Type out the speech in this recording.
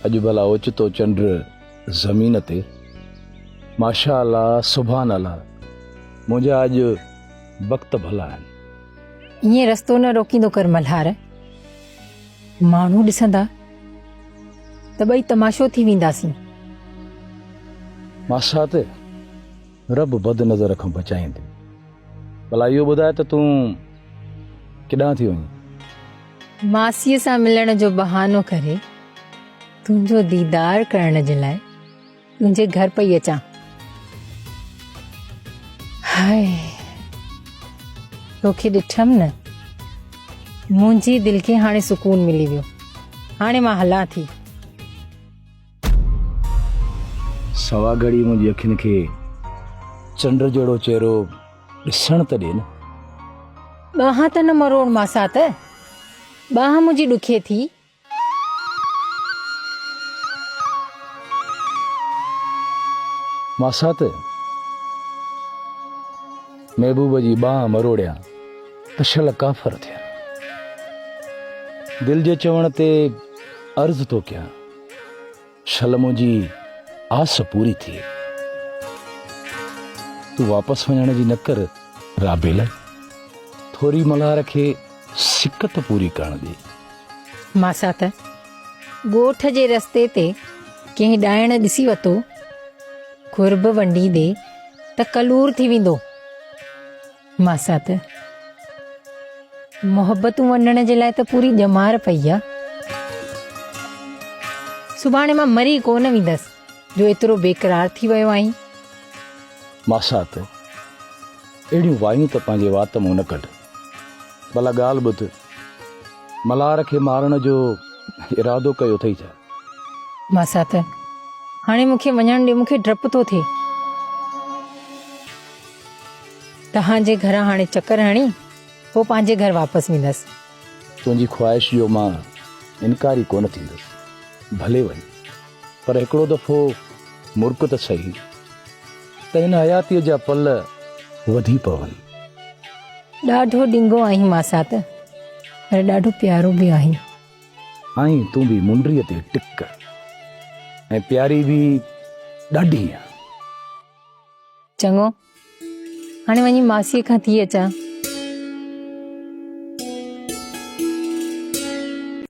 अॼु भला ओचितो चंड ज़मीन ते माशा अल्लाह सुभान अल्लाह मुंहिंजा अॼु वक़्त भला आहिनि। ईअं रस्तो न रोकींदो कर मल्हार, माण्हू ॾिसंदा त ॿई तमाशो थी वेंदासीं। मासा ते रब बद नज़र खां बचाईंदे। भला इहो ॿुधाए त तूं केॾांहुं थी वञी? मासीअ सां मिलण जो बहानो करे तुंहिंजो दीदार करण जे लाइ तुंहिंजे घर पई अचां। हाय, तोखे ॾिठमि न, मुंहिंजी दिलि खे हाणे सुकून मिली वियो। हाणे मां हलां थी। सवा घड़ी मुंहिंजी अखियुनि खे चंड जहिड़ो चहिरो ॾिसण त ॾे न। ॿांह त न मरोड़ मासा त, ॿांह मुंहिंजी ॾुखे थी। मासा त महबूब जी ॿांह मरोड़िया त शल काफ़र थिया। दिलि जे चवण ते अर्ज़ थो कयां, शल मुंहिंजी आस पूरी थिए। तूं वापसि वञण जी न कर राबेल, थोरी मल्हार खे सिकत पूरी करण ॾे। मासा त ॻोठ जे रस्ते ते कंहिं ॾाइण ॾिसी वरितो, खुरब वंडींदे त कलूर थी वेंदो। मासा त मोहबतूं वंडण जे लाइ त पूरी ॼमार पई आहे। सुभाणे मां मरी कोन वेंदसि जो एतिरो बेक़रार थी वियो आहीं। मासा त अहिड़ियूं वायूं त पंहिंजे वात मां न कढ। भला ॻाल्हि ॿुध, मल्हार खे मारण जो इरादो कयो अथई छा? मासा त हाणे मूंखे वञण ॾे, मूंखे डपु थो थिए। तव्हांजे घरां हाणे चकर हणी पोइ पंहिंजे घर वापसि वेंदसि। तुंहिंजी ख़्वाहिश जो मां इनकारी कोन थींदुसि, भले वञ, पर हिकिड़ो दफ़ो मुर्क त सही त हिन हयातीअ जा पल वधी पवनि। ॾाढो ॾींगो आहीं मासा त, पर ॾाढो प्यारो बि आहीं। आई तूं बि मुंडरीअ ते टिक ऐं प्यारी बि ॾाढी आहे। चङो, हाणे वञी मासीअ खां थी अचां।